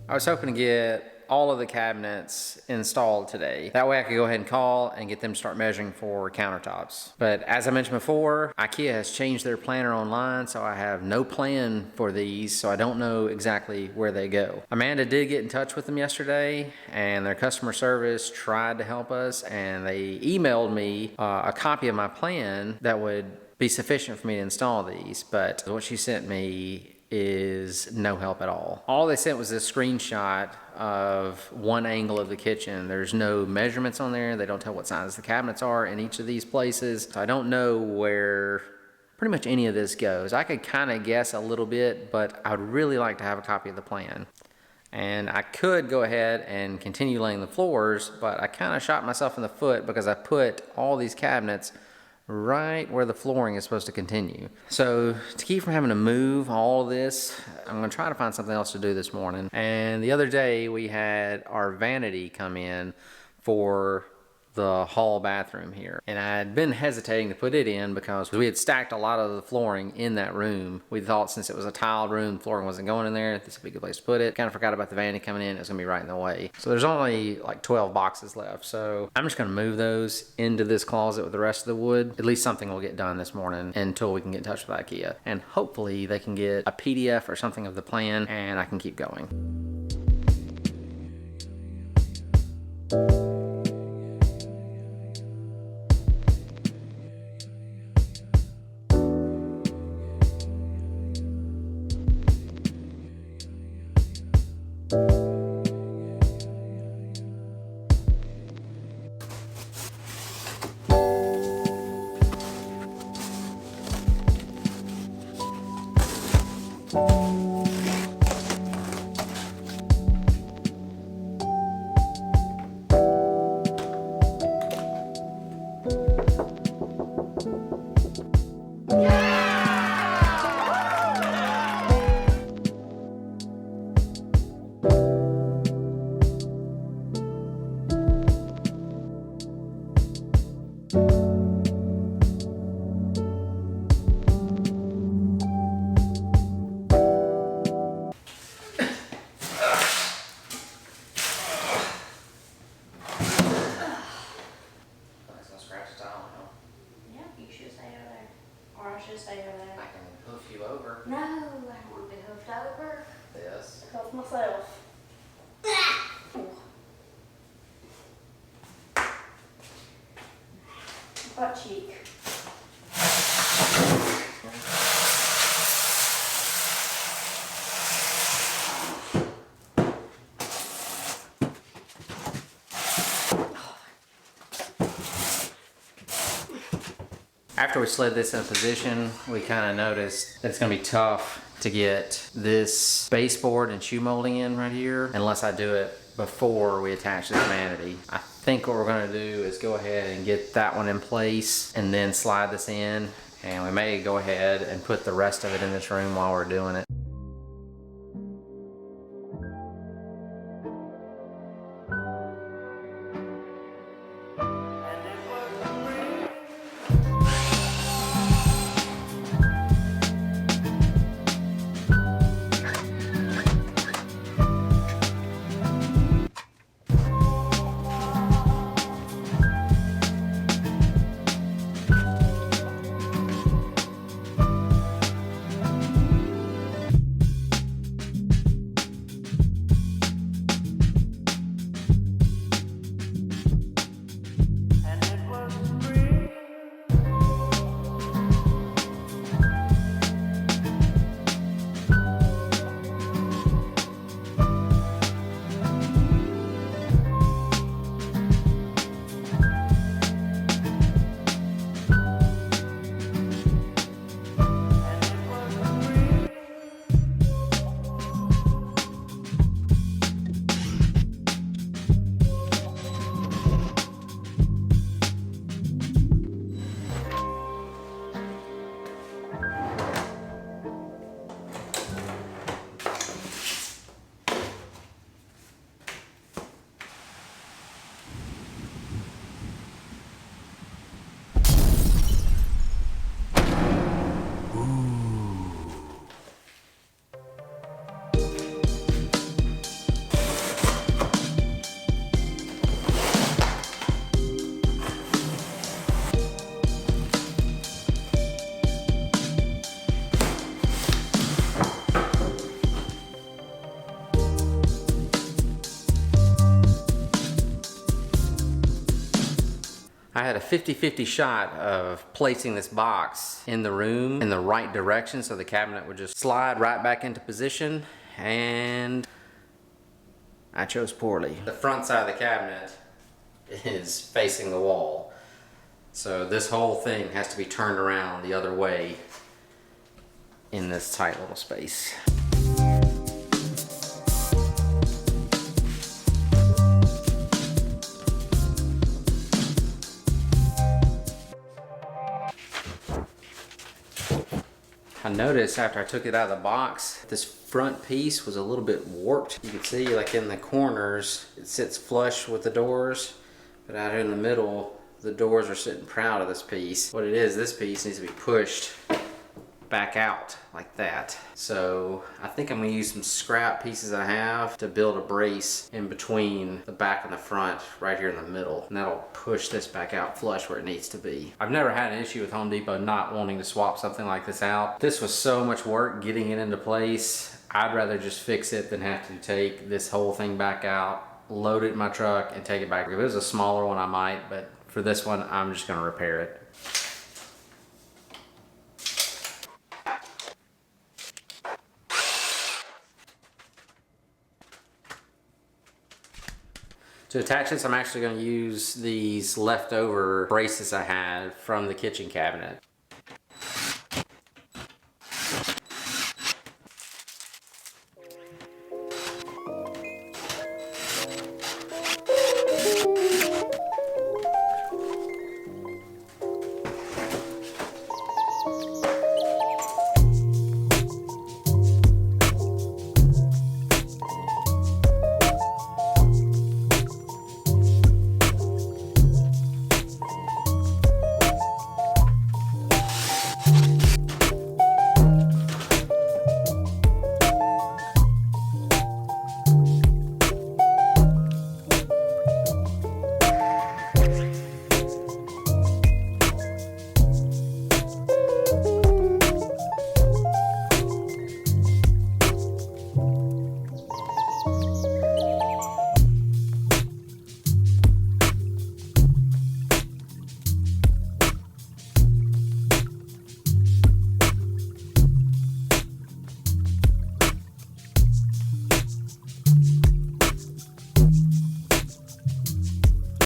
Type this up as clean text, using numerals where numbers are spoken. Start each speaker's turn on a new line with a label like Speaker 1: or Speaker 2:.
Speaker 1: I was hoping to get all of the cabinets installed today. That way I could go ahead and call and get them to start measuring for countertops. But as I mentioned before, IKEA has changed their planner online, so I have no plan for these, so I don't know exactly where they go. Amanda did get in touch with them yesterday, and their customer service tried to help us, and they emailed me a copy of my plan that would be sufficient for me to install these, but what she sent me is no help at all. All they sent was this screenshot of one angle of the kitchen. There's no measurements on there. They don't tell what size the cabinets are in each of these places. So I don't know where pretty much any of this goes. I could kind of guess a little bit, but I would really like to have a copy of the plan. And I could go ahead and continue laying the floors, but I kind of shot myself in the foot because I put all these cabinets right where the flooring is supposed to continue. So to keep from having to move all of this, I'm gonna try to find something else to do this morning. And the other day we had our Vanity come in for the hall bathroom here. And I had been hesitating to put it in because we had stacked a lot of the flooring in that room. We thought since it was a tiled room, flooring wasn't going in there, this would be a good place to put it. Kind of forgot about the vanity coming in, it was gonna be right in the way. So there's only like 12 boxes left. So I'm just gonna move those into this closet with the rest of the wood. At least something will get done this morning until we can get in touch with IKEA. And hopefully they can get a PDF or something of the plan and I can keep going.
Speaker 2: No, I don't want to be hoofed over.
Speaker 1: Yes.
Speaker 2: Hoof myself. Butt cheek.
Speaker 1: After we slid this in position, we kind of noticed that it's going to be tough to get this baseboard and shoe molding in right here unless I do it before we attach this vanity. I think what we're going to do is go ahead and get that one in place and then slide this in, and we may go ahead and put the rest of it in this room while we're doing it. had a 50-50 shot of placing this box in the room in the right direction so the cabinet would just slide right back into position, and I chose poorly. The front side of the cabinet is facing the wall, so this whole thing has to be turned around the other way in this tight little space. I noticed after I took it out of the box, this front piece was a little bit warped. You can see like in the corners, it sits flush with the doors, but out here in the middle, the doors are sitting proud of this piece. What it is, this piece needs to be pushed back out like that. So I think I'm gonna use some scrap pieces I have to build a brace in between the back and the front right here in the middle, and that'll push this back out flush where it needs to be. I've never had an issue with Home Depot not wanting to swap something like this out. This was so much work getting it into place. I'd rather just fix it than have to take this whole thing back out, load it in my truck, and take it back. If it was a smaller one I might, but for this one I'm just gonna repair it. To attach this, I'm actually going to use these leftover braces I had from the kitchen cabinet.